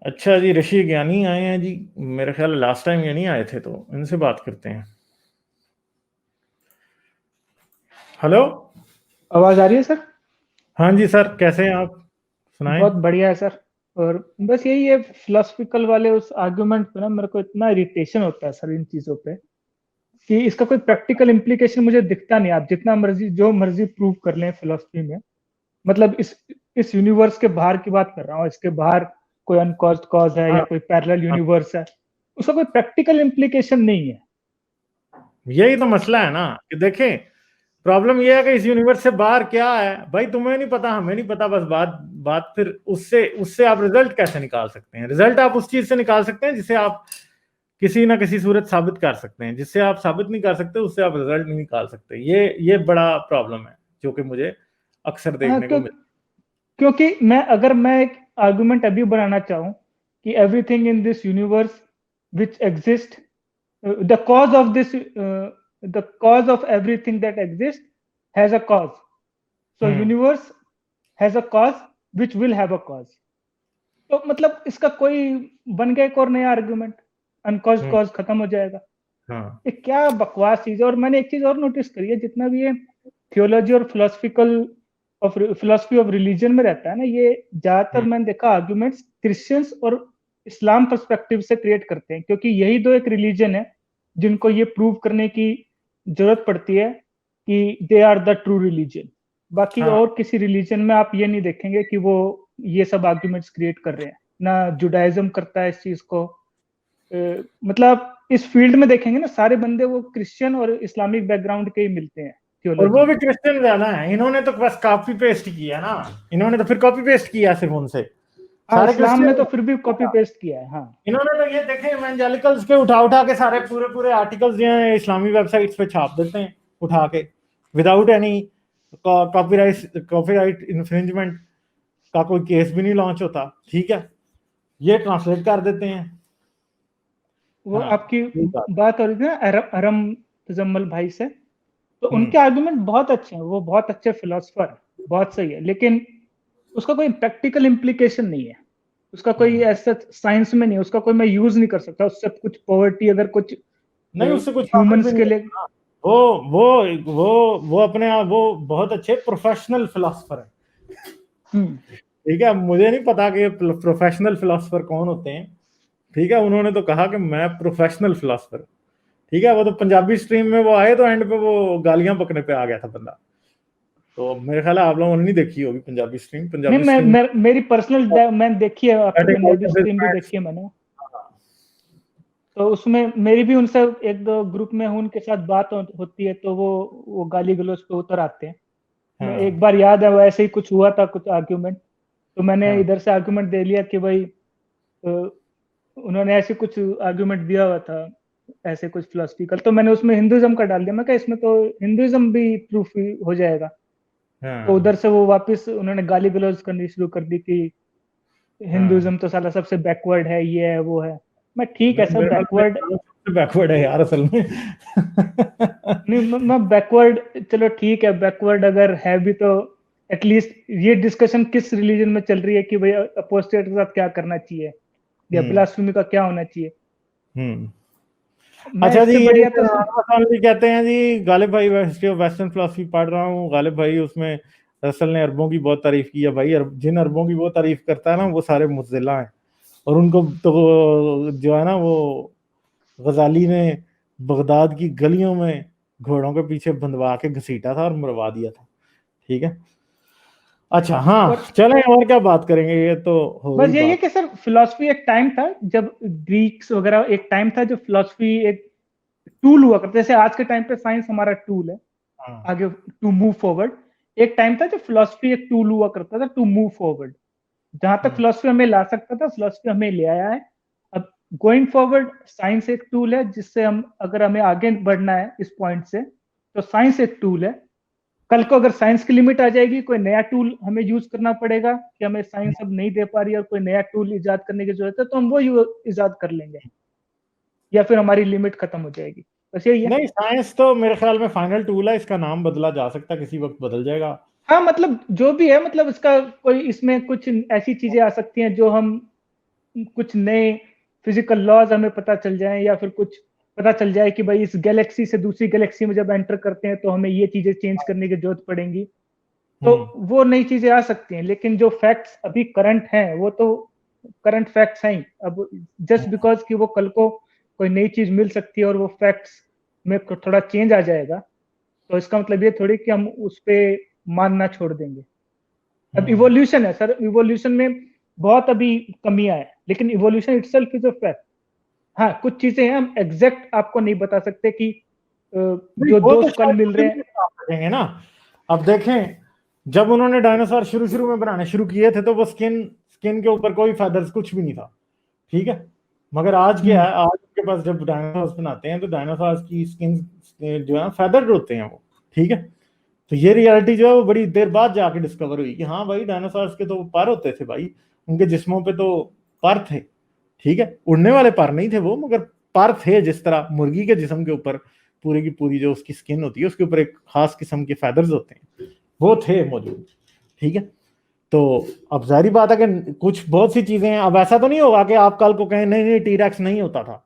अच्छा जी, ऋषि ज्ञानी आए हैं जी। मेरे ख्याल लास्ट टाइम ये नहीं आए थे, तो इनसे बात करते हैं। हेलो। आवाज आ रही है सर। हाँ जी सर, कैसे हैं आप? सुनाएं। बहुत बढ़िया है सर। और बस यही है, फिलोसफिकल वाले उस आर्गुमेंट पे ना मेरे को इतना इरिटेशन होता है सर इन चीजों पे, कि इसका कोई प्रैक्टिकल इम्प्लीकेशन मुझे दिखता नहीं। आप जितना मर्जी जो मर्जी प्रूव कर लें फिलोसफी में, मतलब इस यूनिवर्स के बाहर की बात कर रहा हूँ, इसके बाहर कोई अनकॉज्ड कॉज है हाँ या कोई पैरेलल हाँ, यूनिवर्स है, उसका कोई प्रैक्टिकल इम्प्लीकेशन नहीं है। यही तो मसला है ना कि देखें, प्रॉब्लम ये है कि इस यूनिवर्स से बाहर क्या है भाई, तुम्हें नहीं पता, हमें नहीं पता। बस बात बात फिर उससे उससे आप रिजल्ट कैसे निकाल सकते हैं? रिजल्ट आप उस चीज से निकाल सकते हैं जिसे आप किसी ना किसी सूरत साबित कर सकते हैं। जिससे आप साबित नहीं कर सकते, उससे आप रिजल्ट नहीं निकाल सकते। ये बड़ा प्रॉब्लम है जो कि मुझे अक्सर हाँ, देखने को मिलता क्योंकि मैं एक आर्गुमेंट अभी बनाना चाहूँ कि everything in this universe which exist, the cause of this the cause of everything that exists has a cause. So है। universe has a cause which will have a cause. तो मतलब इसका कोई बन गया एक और नया आर्गुमेंट, अनकॉज हम्म। कॉज खत्म हो जाएगा। हाँ। ये क्या बकवास चीज है। और मैंने एक चीज और नोटिस करी है, जितना भी ये थियोलॉजी और फिलोसफी ऑफ रिलीजन में रहता है ना, ये ज्यादातर हम्म। मैंने देखा आर्गुमेंट्स क्रिश्चियंस और इस्लाम पर्सपेक्टिव से क्रिएट करते हैं, क्योंकि यही दो एक रिलीजन है जिनको ये प्रूव करने की जरूरत पड़ती है कि they are the true religion. बाकी हाँ। और किसी रिलीजन में आप ये नहीं देखेंगे कि वो ये सब आर्ग्यूमेंट्स क्रिएट कर रहे हैं। ना जुडाइज्म करता है इस चीज को। मतलब इस फील्ड में देखेंगे ना, सारे बंदे वो क्रिश्चियन और इस्लामिक बैकग्राउंड के ही मिलते हैं और थियोलॉजी वो भी में। क्रिश्चियन ज्यादा है। इन्होंने तो बस कॉपी पेस्ट किया ना। इन्होंने तो फिर कॉपी पेस्ट किया सिर्फ उनसे। हाँ, सारे इस्लाम में क्रिश्चियन। तो फिर भी कॉपी पेस्ट किया है। हाँ। इन्होंने तो ये देखे, इवेंजेलिकल्स के उठा उठा के सारे पूरे पूरे आर्टिकल्स जो हैं इस्लामी वेबसाइट्स पे छाप देते हैं, उठा के, विदाउट एनी कॉपीराइट इन्फ्रिंजमेंट का कोई केस भी नहीं लॉन्च होता। ठीक है, ये ट्रांसलेट कर देते हैं। वो हाँ, आपकी ये बात। बात हो रही थी ना अरम तजम्मल भाई से, तो हम्म। उनके आर्गुमेंट बहुत अच्छे हैं, वो बहुत अच्छे फिलोसफर है, बहुत सही है, लेकिन उसका कोई प्रैक्टिकल इम्प्लीकेशन नहीं है। उसका कोई हम्म। ऐसा साइंस में नहीं है, उसका कोई मैं यूज नहीं कर सकता उससे। कुछ पॉवर्टी अगर कुछ नहीं, उससे कुछ हासिल भी ह्यूमंस नहीं के लिए। होता। वो वो वो अपने आप वो बहुत अच्छे प्रोफेशनल फिलोसफर है। हम्म। ठीक है, मुझे नहीं पता कि प्रोफेशनल फिलोसफर कौन होते हैं। ठीक है, उन्होंने तो कहा कि मैं प्रोफेशनल फिलोसफर। ठीक है, वो तो पंजाबी स्ट्रीम में वो आए तो एंड पे वो गालियां पकने पे आ गया था बंदा। तो मेरे ख्याल है आप लोगों ने नहीं देखी होगी पंजाबी स्ट्रीम। नहीं, पंजाबी स्ट्रीम मेरी पर्सनल मैंने देखी है, आपकी पंजाबी स्ट्रीम भी देखी है मैंने। तो उसमें मेरी भी उनसे एक दो ग्रुप में हूँ, उनके साथ बात होती है, तो वो गाली गलौज पे उतर आते हैं। मैं एक हाँ बार याद है, वो ऐसे ही कुछ हुआ था, कुछ आर्ग्यूमेंट, तो मैंने हाँ इधर से आर्ग्यूमेंट दे लिया कि भाई उन्होंने ऐसे कुछ आर्ग्यूमेंट दिया हुआ था, ऐसे कुछ फिलोसफिकल, तो मैंने उसमें हिंदुइज्म का डाल दिया। मैं कहा इसमें तो हिंदुइज्म भी प्रूफ हो जाएगा। तो हाँ। उधर से वो वापस उन्होंने गाली गलौज करनी शुरू कर दी कि हाँ, हिंदुइज्म तो साला सबसे बैकवर्ड है, ये है वो है। मैं ठीक है नहीं, सर, मेरे ख्याल में बैकवर्ड सबसे बैकवर्ड है यार असल में। नहीं। मैं बैकवर्ड, चलो ठीक है, बैकवर्ड अगर है भी तो एटलीस्ट ये डिस्कशन किस रिलीजन में चल रही है कि भाई अपोस्टेट के साथ क्या करना चाहिए या हम्म। ब्लास्फेमी का क्या होना चाहिए। हम्म। मैं अच्छा जी, इससे ये बढ़िया तो सर। फैमिली कहते हैं जी, गालिब भाई हिस्ट्री ऑफ वेस्टर्न फिलोसफी पढ़ रहा हूँ। गालिब भाई उसमें रसल ने अरबों की बहुत तारीफ की है भाई। जिन अरबों की वो तारीफ करता है ना, वो सारे मुतजिला हैं। और उनको तो जो है ना, वो गजाली ने बगदाद की गलियों में घोड़ों के पीछे बंधवा के घसीटा था और मरवा दिया था। ठीक है। अच्छा, हाँ, और चलें, और क्या बात करेंगे, ये तो हो बस गई यही है बात। कि सर फिलोसफी एक टाइम था जब ग्रीक्स वगैरह, एक टाइम था जो फिलोसफी एक टूल हुआ करता, जैसे आज के टाइम पे साइंस हमारा टूल है हाँ। आगे टू मूव फॉरवर्ड। एक टाइम था जब फिलोसफी एक टूल हुआ करता था टू मूव फॉरवर्ड। जहां तक हम्म। फिलोसफी हमें ला सकता था, फिलोसफी हमें ले आया है। अब गोइंग फॉरवर्ड साइंस एक टूल है जिससे हम, अगर हमें आगे बढ़ना है इस पॉइंट से, तो साइंस एक टूल है। कल को अगर साइंस की लिमिट आ जाएगी, कोई नया टूल हमें यूज करना पड़ेगा कि हमें साइंस अब नहीं दे पा रही है और कोई नया टूल इजाद करने की जरूरत है, तो हम वो इजाद कर लेंगे, या फिर हमारी लिमिट खत्म हो जाएगी। बस यही है। नहीं, साइंस तो मेरे ख्याल में फाइनल टूल है। इसका नाम बदला जा सकता है, किसी वक्त बदल जाएगा। हाँ, मतलब जो भी है, मतलब इसका कोई, इसमें कुछ ऐसी चीजें आ सकती हैं जो हम कुछ नए फिजिकल लॉज हमें पता चल जाए, या फिर कुछ पता चल जाए कि भाई इस गैलेक्सी से दूसरी गैलेक्सी में जब एंटर करते हैं तो हमें ये चीजें चेंज करने की जरूरत पड़ेगी, तो वो नई चीजें आ सकती हैं। लेकिन जो फैक्ट्स अभी करंट हैं वो तो करंट फैक्ट्स हैं ही। अब जस्ट बिकॉज कि वो कल को कोई नई चीज मिल सकती है और वो फैक्ट्स में थोड़ा चेंज आ जाएगा, तो इसका मतलब ये थोड़ी कि हम उस पर मानना छोड़ देंगे। अब इवोल्यूशन है सर, इवोल्यूशन में बहुत अभी कमियां है, लेकिन evolution itself is a fact. हाँ, कुछ चीजें हैं हम एग्जैक्ट आपको नहीं बता सकते कि जो वो दो तो स्कल मिल रहे हैं। हैं ना। अब देखें, जब उन्होंने डायनासोर शुरू शुरू में बनाने शुरू किए थे तो वो स्किन स्किन के ऊपर कोई फेदर्स कुछ भी नहीं था, ठीक है। मगर आज क्या है, आज के पास जब डायनासोर्स बनाते हैं तो डायनासोर्स की स्किन जो है फेदर्ड होते हैं वो, ठीक है। तो ये रियलिटी जो है वो बड़ी देर बाद जाके डिस्कवर हुई कि हाँ भाई डायनासोर्स के तो पर होते थे भाई, उनके जिस्मों पे तो पर थे, ठीक है। उड़ने वाले पर नहीं थे वो, मगर पर थे। जिस तरह मुर्गी के जिस्म के ऊपर पूरी की पूरी जो उसकी स्किन होती है उसके ऊपर एक खास किस्म के फेदर्स होते हैं, वो थे मौजूद, ठीक है। तो अब जाहिर बात है कि कुछ बहुत सी चीजें हैं। अब ऐसा तो नहीं होगा कि आप कल को कहें नहीं नहीं टीरेक्स नहीं होता था,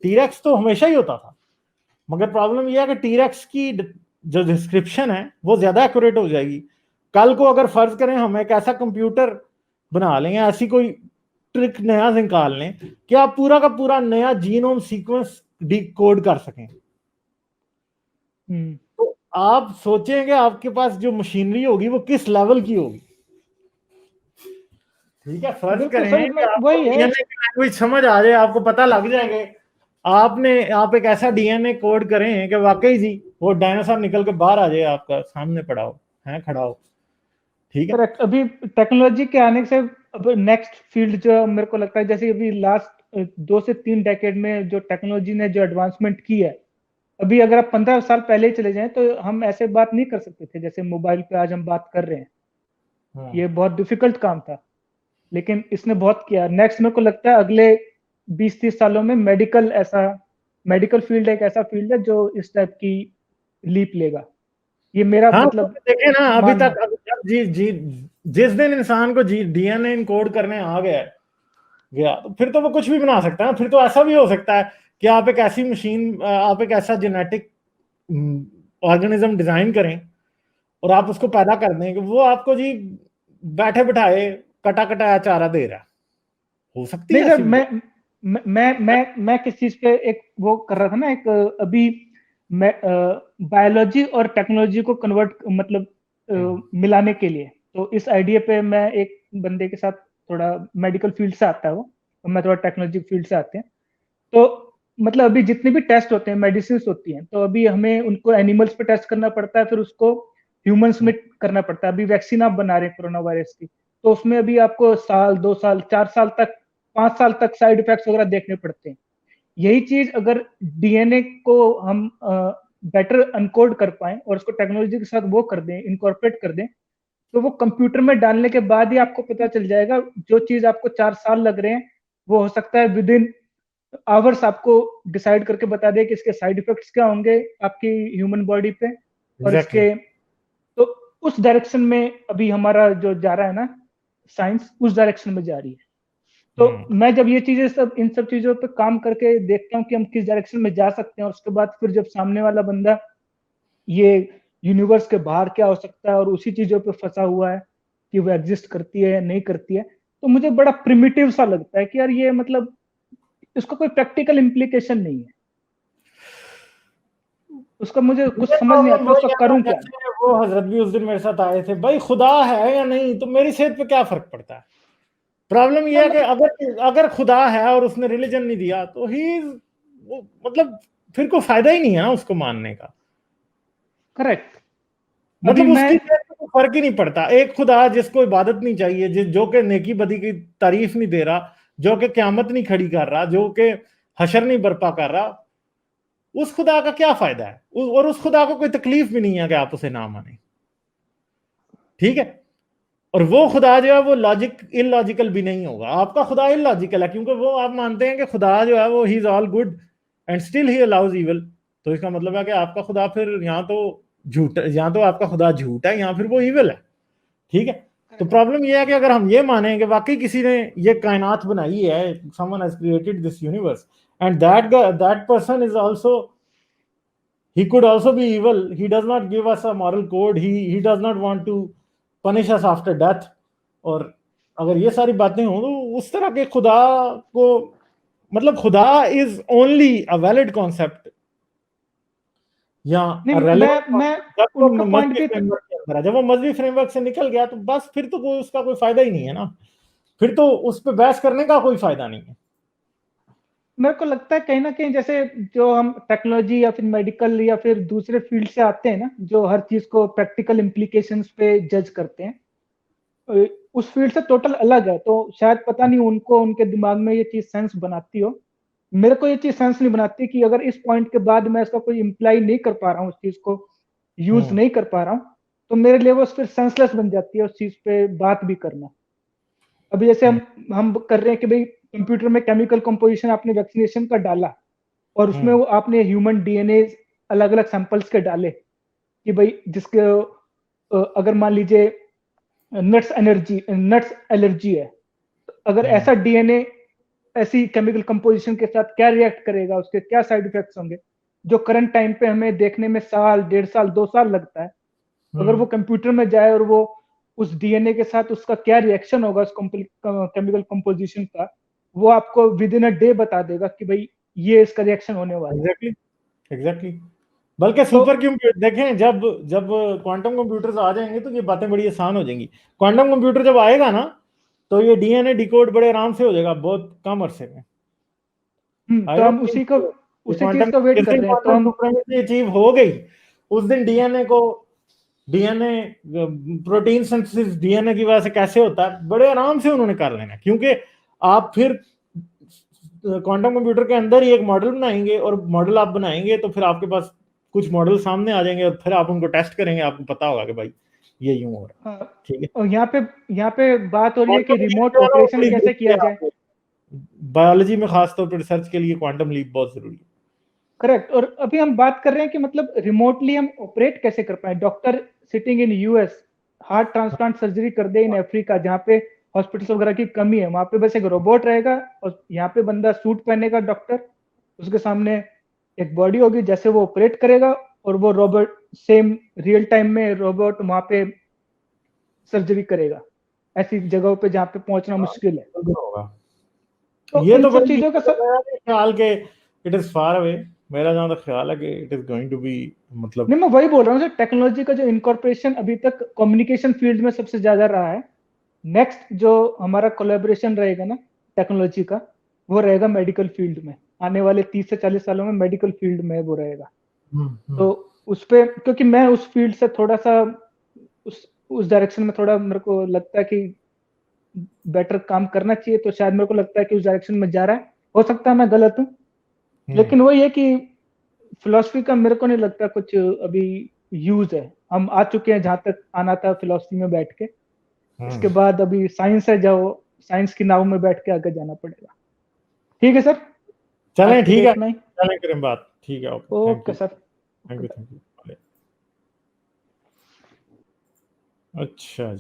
टीरेक्स तो हमेशा ही होता था। मगर प्रॉब्लम यह है कि टीरेक्स की जो डिस्क्रिप्शन है वो ज्यादा एक्यूरेट हो जाएगी। कल को अगर फर्ज करें हम एक ऐसा कंप्यूटर बना लें, ऐसी कोई ट्रिक नया निकाल लें कि आप पूरा का पूरा नया जीनोम सीक्वेंस डिकोड कर सकें, तो आप सोचेंगे आपके पास जो मशीनरी होगी वो किस लेवल की होगी, ठीक है। फर्ज करें कि आपको डीएनए की लैंग्वेज समझ आ जाए, आपको पता लग जाएगा, आप एक ऐसा डीएनए कोड करें कि वाकई जी वो डायनासोर निकल के बाहर आ जाए, आपका सामने पड़ा हो, है खड़ा हो, ठीक है। करेक्ट। अभी टेक्नोलॉजी के आने से अब नेक्स्ट फील्ड जो मेरे को लगता है, जैसे अभी लास्ट 2 से 3 डेकेड में जो टेक्नोलॉजी ने जो एडवांसमेंट की है, अभी अगर आप 15 साल पहले चले जाएं तो हम ऐसे बात नहीं कर सकते थे जैसे मोबाइल पे आज हम बात कर रहे हैं। ये बहुत डिफिकल्ट काम था, लेकिन इसने बहुत किया। नेक्स्ट मेरे को लगता है अगले 20-30 सालों में मेडिकल फील्ड एक ऐसा फील्ड है जो इस टाइप की लीप लेगा। ये मेरा हाँ मतलब देखे ना, अभी मानना तक है। जी जी जिस दिन इंसान को जी डीएनए इनकोड करने आ गया तो फिर तो वो कुछ भी बना सकता है। फिर तो ऐसा भी हो सकता है कि आप एक ऐसी मशीन, आप एक ऐसा जेनेटिक ऑर्गेनिज्म डिजाइन करें और आप उसको पैदा कर दें कि वो आपको जी बैठे बिठाए कटा कटाया चारा दे रहा है। हो सकती नहीं है सर, ऐसी भी। मैं किस चीज पे एक वो कर रहा था ना, एक अभी मैं बायोलॉजी और टेक्नोलॉजी को कन्वर्ट मतलब मिलाने के लिए, तो इस आइडिया पे मैं एक बंदे के साथ, थोड़ा मेडिकल फील्ड से आता है वो और मैं थोड़ा टेक्नोलॉजी फील्ड से आते हैं, तो मतलब अभी जितने भी टेस्ट होते हैं, मेडिसिन होती हैं, तो अभी हमें उनको एनिमल्स पे टेस्ट करना पड़ता है, फिर उसको ह्यूमंस में करना पड़ता है। अभी वैक्सीन आप बना रहे हैं कोरोना वायरस की, तो उसमें अभी आपको साल 2 साल 4 साल तक 5 साल तक साइड इफेक्ट्स वगैरह देखने पड़ते हैं। यही चीज अगर डीएनए को हम बेटर अनकोड कर पाए और उसको टेक्नोलॉजी के साथ वो कर दें, इनकॉर्पोरेट कर दें, तो वो कंप्यूटर में डालने के बाद ही आपको पता चल जाएगा। जो चीज आपको 4 साल लग रहे हैं वो हो सकता है विद इन आवर्स आपको डिसाइड करके बता दे कि इसके साइड इफेक्ट्स क्या होंगे आपकी ह्यूमन बॉडी पे। और एग्जैक्टली। इसके तो उस डायरेक्शन में अभी हमारा जो जा रहा है ना, साइंस उस डायरेक्शन में जा रही है। तो मैं जब ये चीजें इन सब चीजों पे काम करके देखता हूँ कि हम किस डायरेक्शन में जा सकते हैं, और उसके बाद फिर जब सामने वाला बंदा ये यूनिवर्स के बाहर क्या हो सकता है और उसी चीजों पे फंसा हुआ है कि वो एग्जिस्ट करती है या नहीं करती है, तो मुझे बड़ा प्रिमिटिव सा लगता है कि यार ये मतलब इसका कोई प्रैक्टिकल इम्प्लीकेशन नहीं है। उसका मुझे कुछ समझ नहीं आता, उसका करूं क्या। वो हजरत भी उस दिन मेरे साथ आए थे, भाई खुदा है या नहीं तो मेरी सेहत पे क्या फर्क पड़ता है। प्रॉब्लम यह है कि अगर अगर खुदा है और उसने रिलीजन नहीं दिया तो ही मतलब फिर कोई फायदा ही नहीं है ना उसको मानने का। करेक्ट। अभी मतलब मैं उसकी सेहत पे कोई फर्क ही नहीं पड़ता। एक खुदा जिसको इबादत नहीं चाहिए, जो कि नेकी बदी की तारीफ नहीं दे रहा, जो कि क्यामत नहीं खड़ी कर रहा, जो कि हशर नहीं बर्पा कर रहा, उस खुदा का क्या फायदा है। और उस खुदा को कोई तकलीफ भी नहीं है कि आप उसे ना माने, ठीक है। और वो खुदा जो है वो इलॉजिकल भी नहीं होगा। आपका खुदा इलॉजिकल है क्योंकि वो आप मानते हैं कि खुदा जो है वो he is all good and still he allows evil. तो इसका मतलब है कि आपका खुदा फिर यहाँ तो झूठ, या तो आपका खुदा झूठ है या फिर वो इविल है, ठीक है। तो प्रॉब्लम ये है कि अगर हम ये माने कि वाकई किसी ने ये कायनात बनाई है, someone has created this universe and that person is also, he could also be evil, he does not give us a moral code, he does not want to punish us after death, और अगर ये सारी बातें हों तो उस तरह के खुदा को, मतलब खुदा is only a valid concept या नहीं, मैं जब वो उनका पॉइंट मजहबी भी, फ्रेमवर्क के अंदर है, जब वो मजहबी फ्रेमवर्क से निकल गया तो बस फिर तो कोई उसका कोई फायदा ही नहीं है ना, फिर तो उस पर बहस करने का कोई फायदा नहीं है। मेरे को लगता है कहीं ना कहीं जैसे जो हम टेक्नोलॉजी या फिर मेडिकल या फिर दूसरे फील्ड से आते हैं ना, जो हर चीज को प्रैक्टिकल इम्प्लीकेशंस पे जज करते हैं, उस फील्ड से टोटल अलग है, तो शायद पता नहीं उनको उनके दिमाग में ये चीज सेंस बनाती हो। मेरे को ये चीज सेंस नहीं बनाती कि अगर इस पॉइंट के बाद मैं इसका कोई इम्प्लाई नहीं कर पा रहा हूँ, उस चीज को यूज नहीं कर पा रहा हूँ, तो मेरे लिए वो फिर सेंसलेस बन जाती है उस चीज पे बात भी करना। अभी जैसे हम कर रहे हैं कि भाई कंप्यूटर में केमिकल कंपोजिशन आपने वैक्सीनेशन का डाला और उसमें वो आपने ह्यूमन डीएनए अलग अलग सैंपल्स के डाले कि भाई जिसके अगर मान लीजिए नट्स एलर्जी है, तो अगर ऐसा डीएनए ऐसी केमिकल कंपोजिशन के साथ क्या रिएक्ट करेगा, उसके क्या साइड इफेक्ट्स होंगे, जो करंट टाइम पे हमें देखने में साल, 1.5 साल, 2 साल लगता है, अगर वो कंप्यूटर में जाए और वो उस डीएनए के साथ उसका क्या रिएक्शन होगा उस केमिकल कंपोजिशन का, वो आपको विद इन अ डे बता देगा कि भाई ये इसका रिएक्शन होने वाला है। एग्जैक्टली। बल्कि सुपर कंप्यूटर देखें, जब जब क्वांटम कंप्यूटर्स आ जाएंगे तो ये बातें बड़ी आसान हो जाएंगी। क्वांटम कंप्यूटर जब आएगा ना तो ये डीएनए डिकोड बड़े आराम से हो जाएगा, बहुत कम अरसे में। तो हम उसी चीज का वेट कर रहे हैं, तो हम अचीव हो गई उस दिन डीएनए को, डीएनए प्रोटीन सिंथेसिस डीएनए की वजह से कैसे होता है, बड़े आराम से उन्होंने कर लेना, क्योंकि आप फिर क्वांटम कंप्यूटर के अंदर ही एक मॉडल बनाएंगे और मॉडल आप बनाएंगे तो फिर आपके पास कुछ मॉडल सामने आ जाएंगे और फिर आप उनको टेस्ट करेंगे, आपको पता होगा कि भाई ये यूं हो रहा है। ठीक है, और यहाँ पे बात हो रही है कि रिमोट ऑपरेशन कैसे किया जाए। बायोलॉजी में खासतौर पर रिसर्च के लिए क्वांटम लीप बहुत जरूरी है। करेक्ट। और अभी हम बात कर रहे हैं कि मतलब रिमोटली हम ऑपरेट कैसे कर पाए। Doctor sitting in US heart transplant surgery कर दे इन अफ्रीका, जहाँ पे हॉस्पिटल्स वगैरह की कमी है, वहां पे बस एक रोबोट रहेगा और यहाँ पे बंदा सूट पहनेगा डॉक्टर, उसके सामने एक बॉडी होगी, जैसे वो ऑपरेट करेगा और वो रोबोट सेम रियल टाइम में रोबोट वहां पे सर्जरी करेगा, ऐसी जगहों पे जहाँ पे पहुंचना मुश्किल है। तो ये तो सब चीजों का ख्याल के इट इज फार अवे, मेरा जहां तक ख्याल है कि it is going to be, मतलब नहीं, मैं वही बोल रहा हूँ, टेक्नोलॉजी का जो इनकॉर्पोरेशन अभी तक कम्युनिकेशन फील्ड में सबसे ज्यादा रहा है। नेक्स्ट जो हमारा कोलैबोरेशन रहेगा ना टेक्नोलॉजी का, वो रहेगा मेडिकल फील्ड में। आने वाले 30 से 40 सालों में मेडिकल फील्ड में वो रहेगा। तो उस पे, क्योंकि मैं उस फील्ड से थोड़ा सा उस डायरेक्शन में थोड़ा मेरे को लगता है कि बेटर काम करना चाहिए, तो शायद मेरे को लगता है कि उस डायरेक्शन में जा रहा है। हो सकता है मैं गलत हूँ, लेकिन वो ये कि फिलोसफी का मेरे को नहीं लगता कुछ अभी यूज है। हम आ चुके हैं जहां तक आना था फिलोसफी में बैठ के। इसके बाद अभी साइंस है, जाओ साइंस की नाव में बैठ के आगे जाना पड़ेगा। ठीक है सर, चलें, ठीक है, चलें करें बात, ठीक है, ओके सर, थैंक यू। अच्छा।